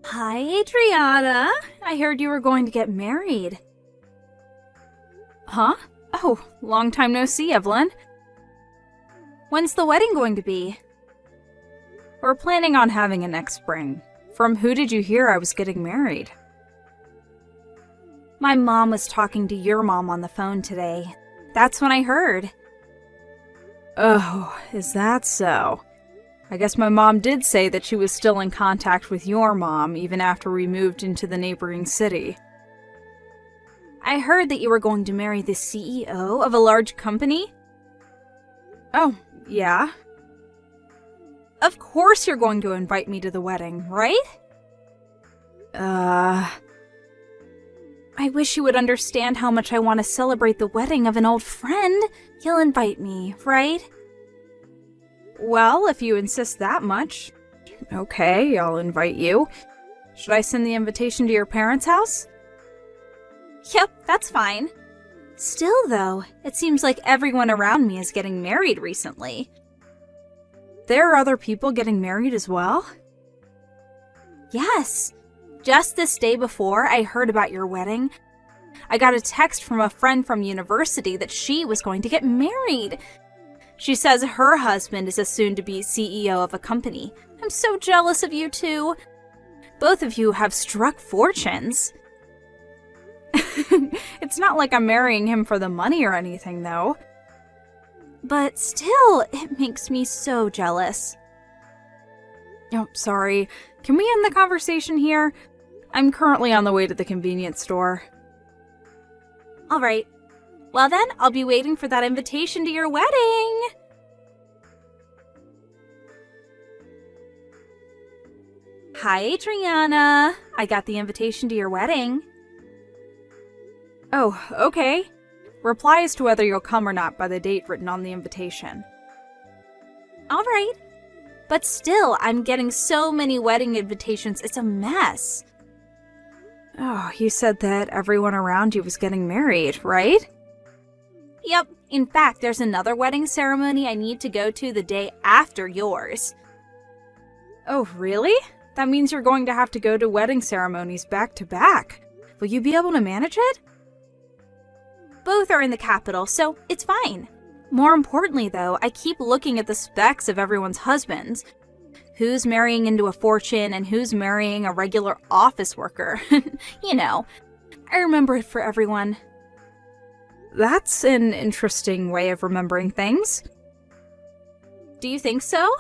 Hi, Adriana. I heard you were going to get married. Huh? Oh, long time no see, Evelyn. When's the wedding going to be? We're planning on having it next spring. From who did you hear I was getting married? My mom was talking to your mom on the phone today. That's when I heard. Oh, is that so? I guess my mom did say that she was still in contact with your mom even after we moved into the neighboring city. I heard that you were going to marry the CEO of a large company? Oh, yeah. Of course you're going to invite me to the wedding, right? I wish you would understand how much I want to celebrate the wedding of an old friend. You'll invite me, right? Well, if you insist that much. Okay, I'll invite you. Should I send the invitation to your parents' house? Yep, that's fine. Still, though, it seems like everyone around me is getting married recently. There are other people getting married as well? Yes. Just this day before I heard about your wedding, I got a text from a friend from university that she was going to get married. She says her husband is a soon-to-be CEO of a company. I'm so jealous of you two. Both of you have struck fortunes. It's not like I'm marrying him for the money or anything, though. But still, it makes me so jealous. Oh, sorry. Can we end the conversation here? I'm currently on the way to the convenience store. Alright. Well then, I'll be waiting for that invitation to your wedding! Hi, Adriana. I got the invitation to your wedding. Oh, okay. Reply as to whether you'll come or not by the date written on the invitation. Alright. But still, I'm getting so many wedding invitations, it's a mess. Oh, you said that everyone around you was getting married, right? Yep. In fact, there's another wedding ceremony I need to go to the day after yours. Oh, really? That means you're going to have to go to wedding ceremonies back to back. Will you be able to manage it? Both are in the capital, so it's fine. More importantly, though, I keep looking at the specs of everyone's husbands. Who's marrying into a fortune and who's marrying a regular office worker. You know, I remember it for everyone. That's an interesting way of remembering things. Do you think so?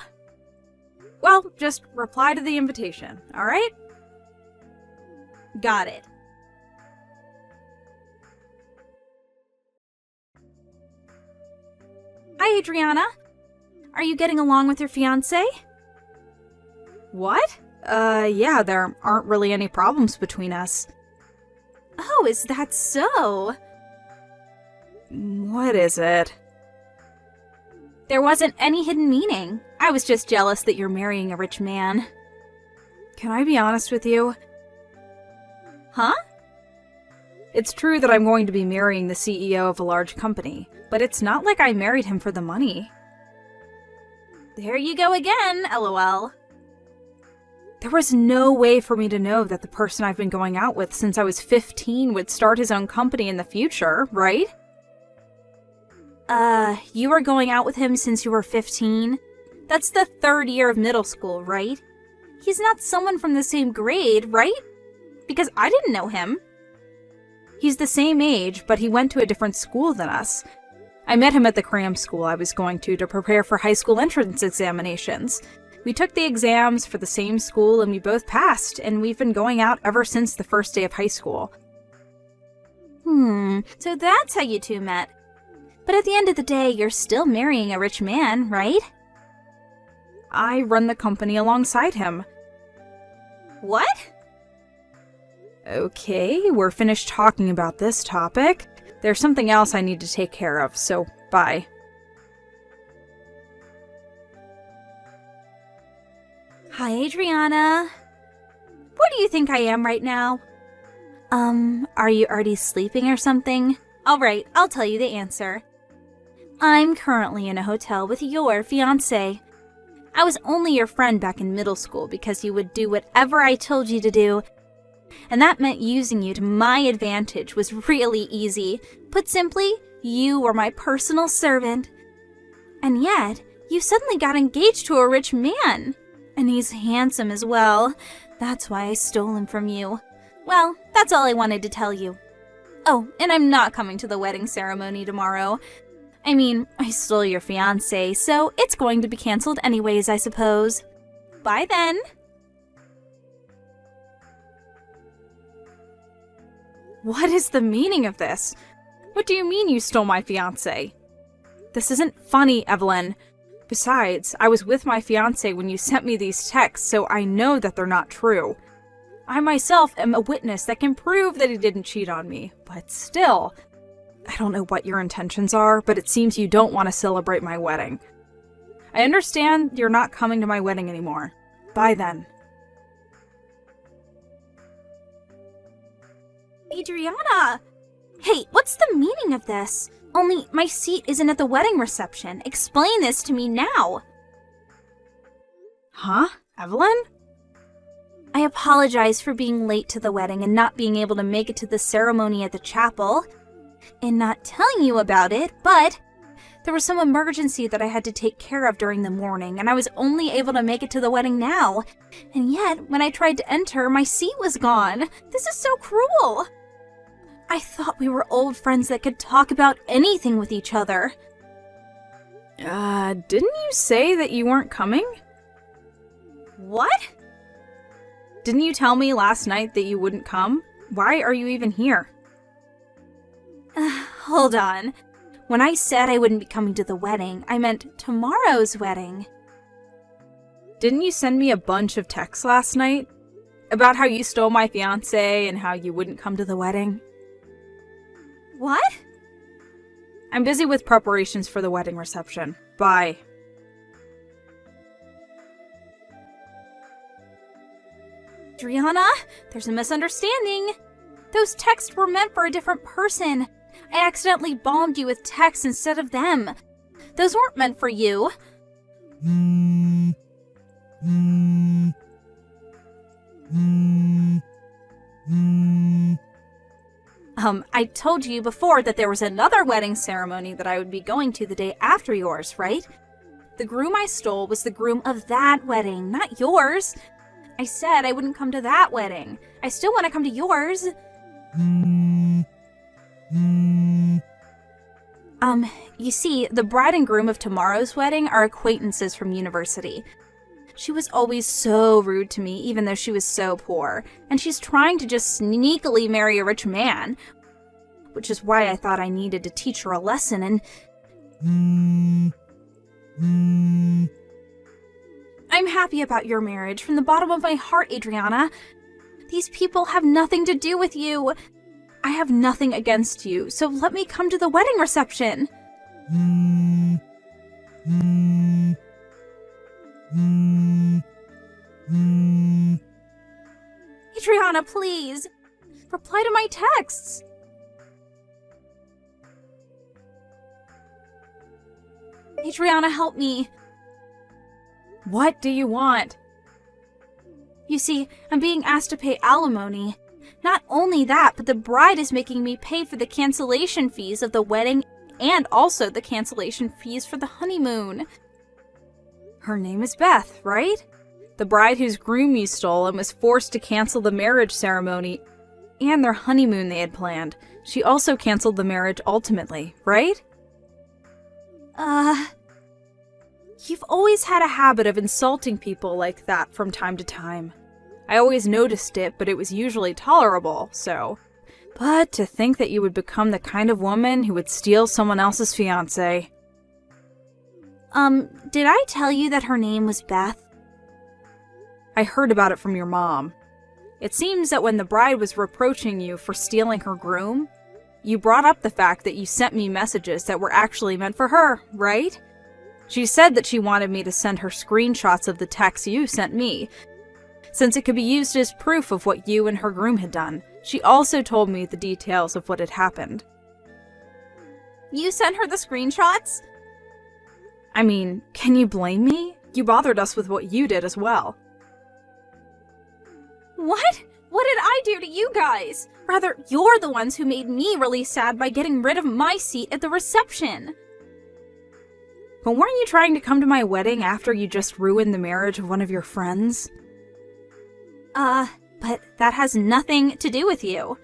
Well, just reply to the invitation, alright? Got it. Hi, Adriana. Are you getting along with your fiancé? What? Yeah, there aren't really any problems between us. Oh, is that so? What is it? There wasn't any hidden meaning. I was just jealous that you're marrying a rich man. Can I be honest with you? Huh? It's true that I'm going to be marrying the CEO of a large company, but it's not like I married him for the money. There you go again, LOL. There was no way for me to know that the person I've been going out with since I was 15 would start his own company in the future, right? You were going out with him since you were 15? That's the 3rd year of middle school, right? He's not someone from the same grade, right? Because I didn't know him. He's the same age, but he went to a different school than us. I met him at the cram school I was going to prepare for high school entrance examinations. We took the exams for the same school and we both passed, and we've been going out ever since the first day of high school. So that's how you two met. But at the end of the day, you're still marrying a rich man, right? I run the company alongside him. What? Okay, we're finished talking about this topic. There's something else I need to take care of, so bye. Hi, Adriana. Where do you think I am right now? Are you already sleeping or something? Alright, I'll tell you the answer. I'm currently in a hotel with your fiancé. I was only your friend back in middle school because you would do whatever I told you to do, and that meant using you to my advantage was really easy. Put simply, you were my personal servant. And yet, you suddenly got engaged to a rich man. And he's handsome as well. That's why I stole him from you. Well, that's all I wanted to tell you. Oh, and I'm not coming to the wedding ceremony tomorrow. I mean, I stole your fiancé, so it's going to be canceled anyways, I suppose. Bye then. What is the meaning of this? What do you mean you stole my fiancé? This isn't funny, Evelyn. Besides, I was with my fiancé when you sent me these texts, so I know that they're not true. I myself am a witness that can prove that he didn't cheat on me, but still, I don't know what your intentions are, but it seems you don't want to celebrate my wedding. I understand you're not coming to my wedding anymore. Bye then. Adriana! Hey, what's the meaning of this? Only my seat isn't at the wedding reception. Explain this to me now. Huh? Evelyn? I apologize for being late to the wedding and not being able to make it to the ceremony at the chapel, and not telling you about it, but there was some emergency that I had to take care of during the morning, and I was only able to make it to the wedding now. And yet, when I tried to enter, my seat was gone. This is so cruel. I thought we were old friends that could talk about anything with each other. Didn't you say that you weren't coming? What? Didn't you tell me last night that you wouldn't come? Why are you even here? Hold on. When I said I wouldn't be coming to the wedding, I meant tomorrow's wedding. Didn't you send me a bunch of texts last night? About how you stole my fiancé and how you wouldn't come to the wedding? What? I'm busy with preparations for the wedding reception. Bye. Adriana, there's a misunderstanding. Those texts were meant for a different person. I accidentally bombed you with texts instead of them. Those weren't meant for you. I told you before that there was another wedding ceremony that I would be going to the day after yours, right? The groom I stole was the groom of that wedding, not yours. I said I wouldn't come to that wedding. I still want to come to yours. You see, the bride and groom of tomorrow's wedding are acquaintances from university. She was always so rude to me, even though she was so poor, and she's trying to just sneakily marry a rich man, which is why I thought I needed to teach her a lesson, and I'm happy about your marriage from the bottom of my heart, Adriana. These people have nothing to do with you. I have nothing against you, so let me come to the wedding reception. Adriana, please. Reply to my texts. Adriana, help me. What do you want? You see, I'm being asked to pay alimony. Not only that, but the bride is making me pay for the cancellation fees of the wedding and also the cancellation fees for the honeymoon. Her name is Beth, right? The bride whose groom you stole and was forced to cancel the marriage ceremony and their honeymoon they had planned. She also canceled the marriage ultimately, right? You've always had a habit of insulting people like that from time to time. I always noticed it, but it was usually tolerable, so. But to think that you would become the kind of woman who would steal someone else's fiancé. Did I tell you that her name was Beth? I heard about it from your mom. It seems that when the bride was reproaching you for stealing her groom, you brought up the fact that you sent me messages that were actually meant for her, right? She said that she wanted me to send her screenshots of the texts you sent me, since it could be used as proof of what you and her groom had done. She also told me the details of what had happened. You sent her the screenshots? I mean, can you blame me? You bothered us with what you did as well. What? What did I do to you guys? Rather, you're the ones who made me really sad by getting rid of my seat at the reception. But weren't you trying to come to my wedding after you just ruined the marriage of one of your friends? But that has nothing to do with you.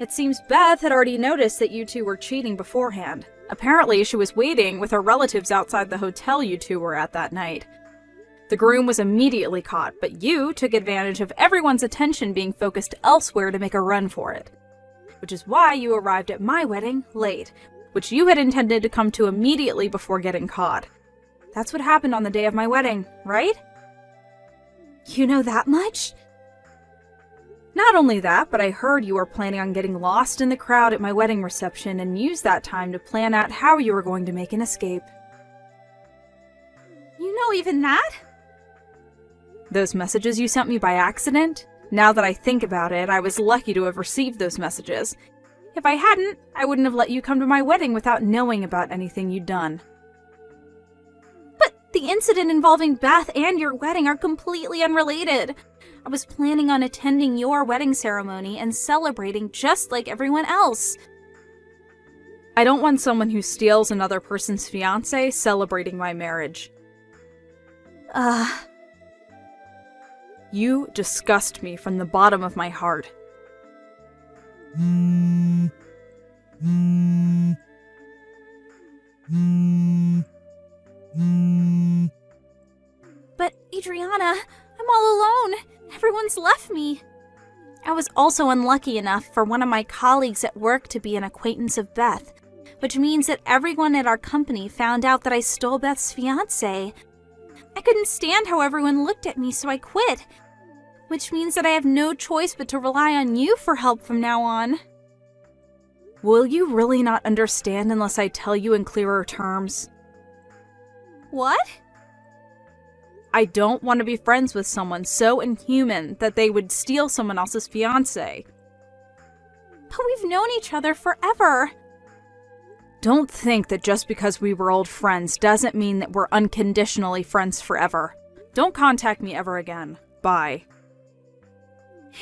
It seems Beth had already noticed that you two were cheating beforehand. Apparently, she was waiting with her relatives outside the hotel you two were at that night. The groom was immediately caught, but you took advantage of everyone's attention being focused elsewhere to make a run for it. Which is why you arrived at my wedding late, which you had intended to come to immediately before getting caught. That's what happened on the day of my wedding, right? You know that much? Not only that, but I heard you were planning on getting lost in the crowd at my wedding reception and used that time to plan out how you were going to make an escape. You know even that? Those messages you sent me by accident? Now that I think about it, I was lucky to have received those messages. If I hadn't, I wouldn't have let you come to my wedding without knowing about anything you'd done. But the incident involving Beth and your wedding are completely unrelated. I was planning on attending your wedding ceremony and celebrating just like everyone else. I don't want someone who steals another person's fiancé celebrating my marriage. You disgust me from the bottom of my heart. But Adriana, I'm all alone. Everyone's left me. I was also unlucky enough for one of my colleagues at work to be an acquaintance of Beth, which means that everyone at our company found out that I stole Beth's fiancé. I couldn't stand how everyone looked at me, so I quit. Which means that I have no choice but to rely on you for help from now on. Will you really not understand unless I tell you in clearer terms? What? I don't want to be friends with someone so inhuman that they would steal someone else's fiancé. But we've known each other forever. Don't think that just because we were old friends doesn't mean that we're unconditionally friends forever. Don't contact me ever again. Bye.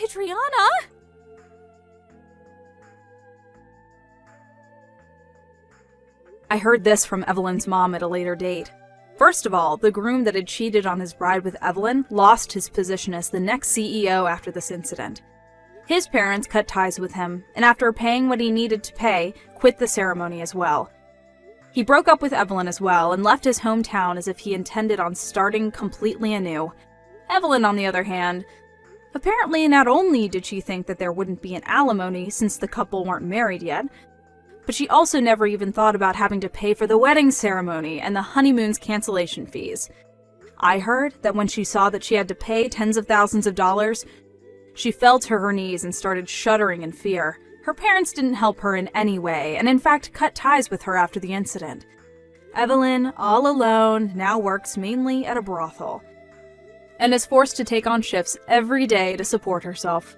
Adriana? I heard this from Evelyn's mom at a later date. First of all, the groom that had cheated on his bride with Evelyn lost his position as the next CEO after this incident. His parents cut ties with him, and after paying what he needed to pay, quit the ceremony as well. He broke up with Evelyn as well and left his hometown as if he intended on starting completely anew. Evelyn, on the other hand, apparently not only did she think that there wouldn't be an alimony since the couple weren't married yet, but she also never even thought about having to pay for the wedding ceremony and the honeymoon's cancellation fees. I heard that when she saw that she had to pay tens of thousands of dollars, she fell to her knees and started shuddering in fear. Her parents didn't help her in any way, and in fact cut ties with her after the incident. Evelyn, all alone, now works mainly at a brothel, and is forced to take on shifts every day to support herself.